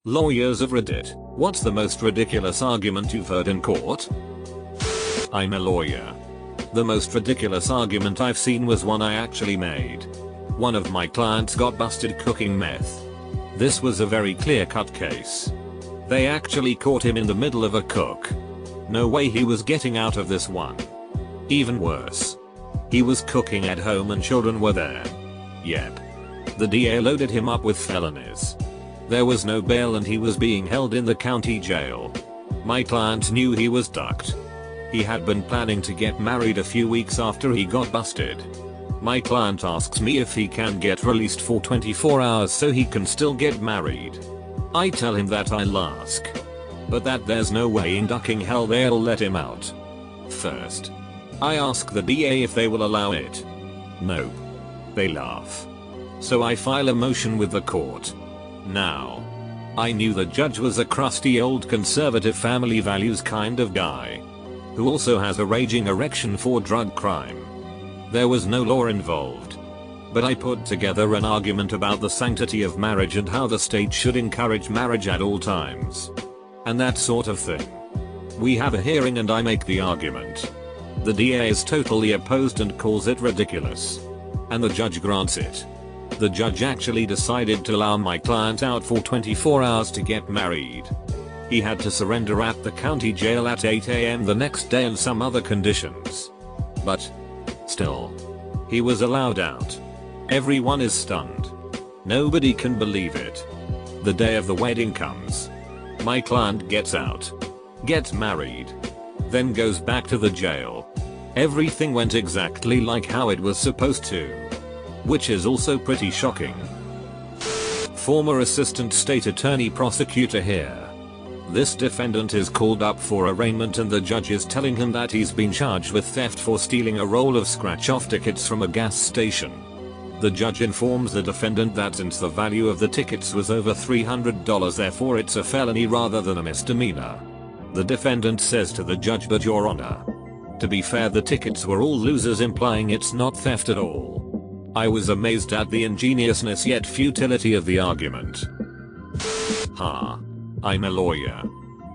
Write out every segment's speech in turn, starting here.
Lawyers of Reddit, what's the most ridiculous argument you've heard in court? I'm a lawyer. The most ridiculous argument I've seen was one I actually made. One of my clients got busted cooking meth. This was a very clear-cut case. They actually caught him in the middle of a cook. No way he was getting out of this one. Even worse. He was cooking at home and children were there. Yep. The DA loaded him up with felonies. There was no bail and he was being held in the county jail. My client knew he was ducked. He had been planning to get married a few weeks after he got busted. My client asks me if he can get released for 24 hours so he can still get married. I tell him that I'll ask. But that there's no way in ducking hell they'll let him out. First, I ask the DA if they will allow it. Nope. They laugh. So I file a motion with the court. Now, I knew the judge was a crusty old conservative family values kind of guy, who also has a raging erection for drug crime. There was no law involved. But I put together an argument about the sanctity of marriage and how the state should encourage marriage at all times. And that sort of thing. We have a hearing and I make the argument. The DA is totally opposed and calls it ridiculous. And the judge grants it. The judge actually decided to allow my client out for 24 hours to get married. He had to surrender at the county jail at 8 AM the next day and some other conditions. But still, he was allowed out. Everyone is stunned. Nobody can believe it. The day of the wedding comes. My client gets out. Gets married. Then goes back to the jail. Everything went exactly like how it was supposed to. Which is also pretty shocking. Former assistant state attorney prosecutor here. This defendant is called up for arraignment and the judge is telling him that he's been charged with theft for stealing a roll of scratch-off tickets from a gas station. The judge informs the defendant that since the value of the tickets was over $300 therefore it's a felony rather than a misdemeanor. The defendant says to the judge, "But Your Honor, to be fair the tickets were all losers," implying it's not theft at all. I was amazed at the ingeniousness yet futility of the argument. I'm a lawyer.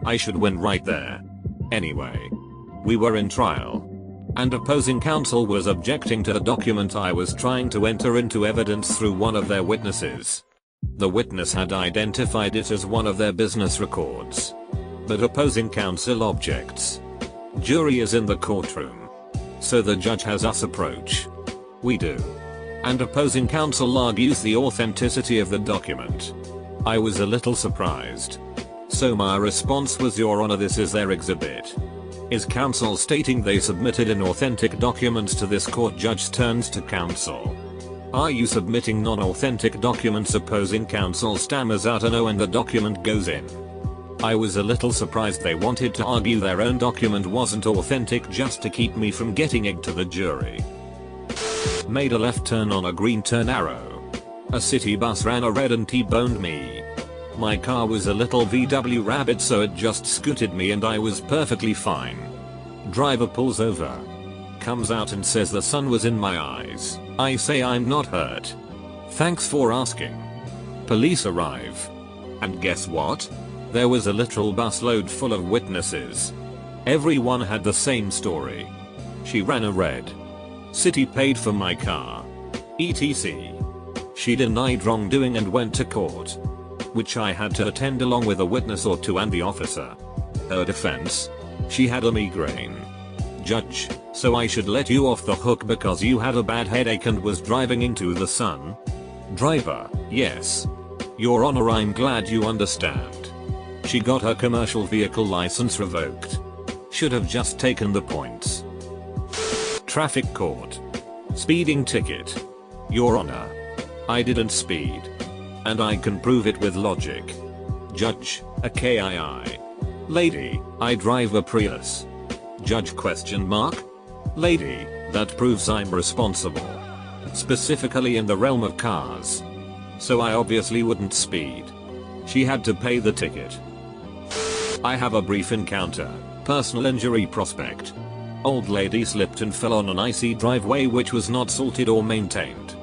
I should win right there. Anyway, we were in trial. And opposing counsel was objecting to a document I was trying to enter into evidence through one of their witnesses. The witness had identified it as one of their business records. But opposing counsel objects. Jury is in the courtroom. So the judge has us approach. We do. And opposing counsel argues the authenticity of the document. I was a little surprised. So my response was, "Your Honor, this is their exhibit." Is counsel stating they submitted inauthentic documents to this court? Judge turns to counsel. "Are you submitting non-authentic documents?" Opposing counsel stammers out a no and the document goes in. I was a little surprised they wanted to argue their own document wasn't authentic just to keep me from getting it to the jury. Made a left turn on a green turn arrow. A city bus ran a red and T-boned me. My car was a little VW Rabbit so it just scooted me and I was perfectly fine. Driver pulls over. Comes out and says the sun was in my eyes. I say I'm not hurt. Thanks for asking. Police arrive. And guess what? There was a literal busload full of witnesses. Everyone had the same story. She ran a red. City paid for my car. etc. She denied wrongdoing and went to court. Which I had to attend along with a witness or two and the officer. Her defense? She had a migraine. Judge, so I should let you off the hook because you had a bad headache and was driving into the sun? Driver, yes. Your Honor, I'm glad you understand. She got her commercial vehicle license revoked. Should have just taken the points. Traffic court. Speeding ticket. Your Honor, I didn't speed. And I can prove it with logic. Judge, a KII. Lady, I drive a Prius. Judge question mark? Lady, that proves I'm responsible. Specifically in the realm of cars. So I obviously wouldn't speed. She had to pay the ticket. I have a brief encounter. Personal injury prospect. Old lady slipped and fell on an icy driveway which was not salted or maintained.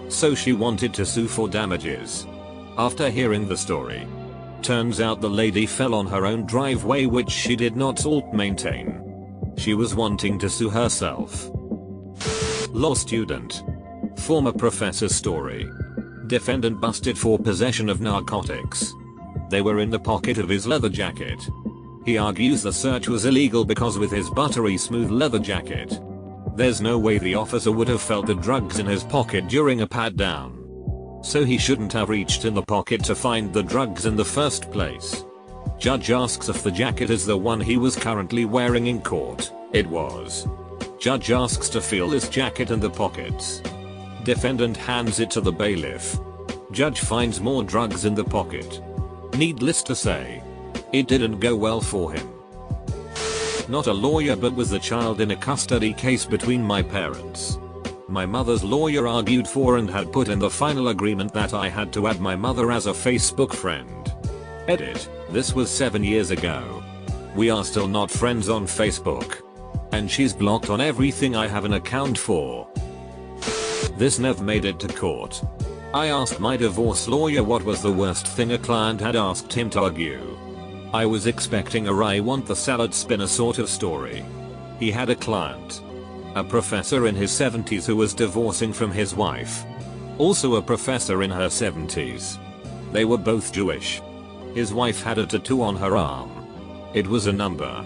So she wanted to sue for damages. After hearing the story, Turns out the lady fell on her own driveway which she did not maintain. She was wanting to sue herself. Law student. Former professor's story. Defendant busted for possession of narcotics. They were in the pocket of his leather jacket. He argues the search was illegal because with his buttery smooth leather jacket, there's no way the officer would have felt the drugs in his pocket during a pat down. So he shouldn't have reached in the pocket to find the drugs in the first place. Judge asks if the jacket is the one he was currently wearing in court. It was. Judge asks to feel his jacket and the pockets. Defendant hands it to the bailiff. Judge finds more drugs in the pocket. Needless to say, it didn't go well for him. Not a lawyer but was the child in a custody case between my parents. My mother's lawyer argued for and had put in the final agreement that I had to add my mother as a Facebook friend. Edit. This was 7 years ago. We are still not friends on Facebook. And she's blocked on everything I have an account for. This never made it to court. I asked my divorce lawyer what was the worst thing a client had asked him to argue. I was expecting a I want the salad spinner sort of story. He had a client. A professor in his 70s who was divorcing from his wife. Also a professor in her 70s. They were both Jewish. His wife had a tattoo on her arm. It was a number.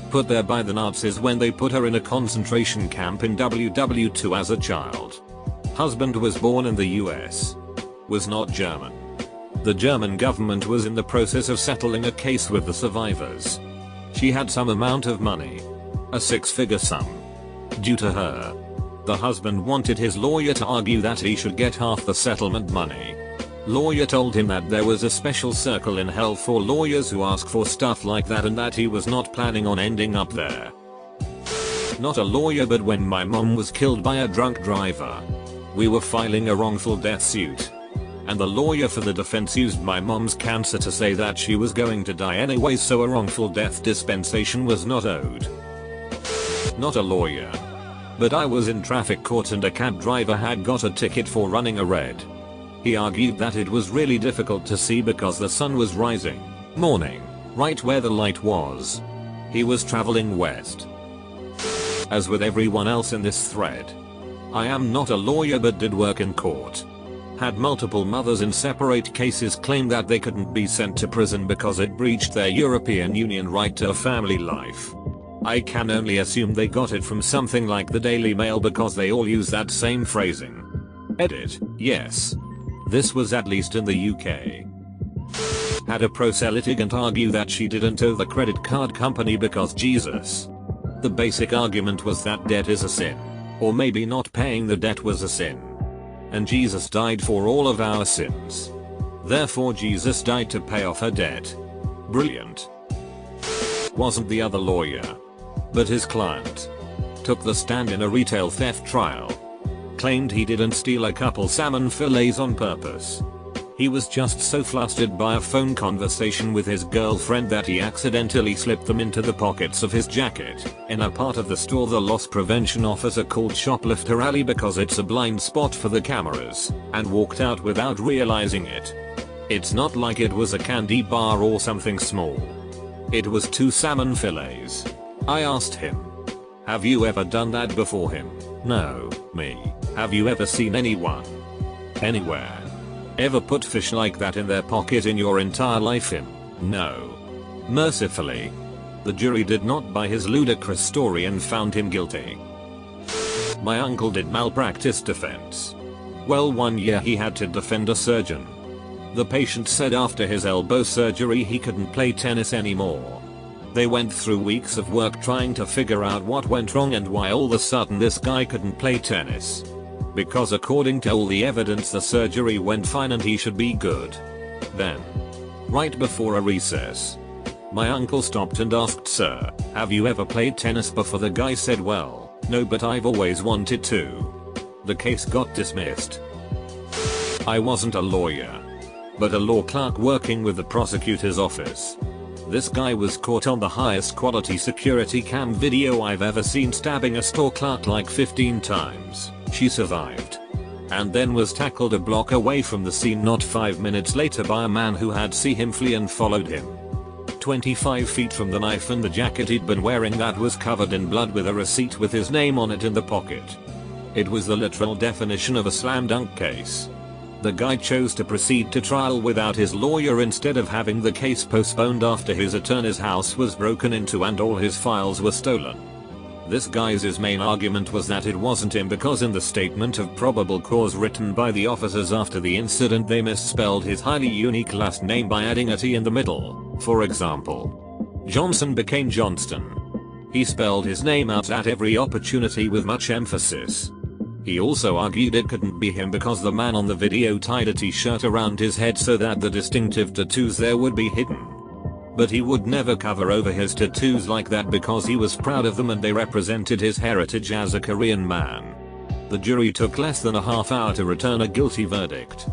Put there by the Nazis when they put her in a concentration camp in WW2 as a child. Husband was born in the US. Was not German. The German government was in the process of settling a case with the survivors. She had some amount of money. A 6-figure sum. Due to her. The husband wanted his lawyer to argue that he should get half the settlement money. Lawyer told him that there was a special circle in hell for lawyers who ask for stuff like that and that he was not planning on ending up there. Not a lawyer but when my mom was killed by a drunk driver. We were filing a wrongful death suit. And the lawyer for the defense used my mom's cancer to say that she was going to die anyway so a wrongful death dispensation was not owed. Not a lawyer. But I was in traffic court and a cab driver had got a ticket for running a red. He argued that it was really difficult to see because the sun was rising. Morning. Right where the light was. He was traveling west. As with everyone else in this thread. I am not a lawyer but did work in court. Had multiple mothers in separate cases claim that they couldn't be sent to prison because it breached their European Union right to a family life. I can only assume they got it from something like the Daily Mail because they all use that same phrasing. Edit. Yes. This was at least in the UK. Had a pro-litigant argue that she didn't owe the credit card company because Jesus. The basic argument was that debt is a sin. Or maybe not paying the debt was a sin. And Jesus died for all of our sins. Therefore Jesus died to pay off her debt. Brilliant. Wasn't the other lawyer. But his client. Took the stand in a retail theft trial. Claimed he didn't steal a couple salmon fillets on purpose. He was just so flustered by a phone conversation with his girlfriend that he accidentally slipped them into the pockets of his jacket. In a part of the store the loss prevention officer called Shoplifter Alley because it's a blind spot for the cameras, and walked out without realizing it. It's not like it was a candy bar or something small. It was 2 salmon fillets. I asked him. Have you ever done that before him? No. Me. Have you ever seen anyone? Anywhere? Ever put fish like that in their pocket in your entire life? Him? No. Mercifully, the jury did not buy his ludicrous story and found him guilty. My uncle did malpractice defense. Well, one year he had to defend a surgeon. The patient said after his elbow surgery he couldn't play tennis anymore. They went through weeks of work trying to figure out what went wrong and why all of a sudden this guy couldn't play tennis. Because according to all the evidence the surgery went fine and he should be good. Then, right before a recess, my uncle stopped and asked, "Sir, have you ever played tennis before?" The guy said, "Well, no, but I've always wanted to." The case got dismissed. I wasn't a lawyer, but a law clerk working with the prosecutor's office. This guy was caught on the highest quality security cam video I've ever seen stabbing a store clerk like 15 times. She survived. and then was tackled a block away from the scene not 5 minutes later by a man who had seen him flee and followed him 25 feet from the knife and the jacket he'd been wearing that was covered in blood with a receipt with his name on it in the pocket. It was the literal definition of a slam dunk case. The guy chose to proceed to trial without his lawyer instead of having the case postponed after his attorney's house was broken into and all his files were stolen. This guy's main argument was that it wasn't him because in the statement of probable cause written by the officers after the incident they misspelled his highly unique last name by adding a T in the middle. For example, Johnson became Johnston. He spelled his name out at every opportunity with much emphasis. He also argued it couldn't be him because the man on the video tied a t-shirt around his head so that the distinctive tattoos there would be hidden. But he would never cover over his tattoos like that because he was proud of them and they represented his heritage as a Korean man. The jury took less than a half hour to return a guilty verdict.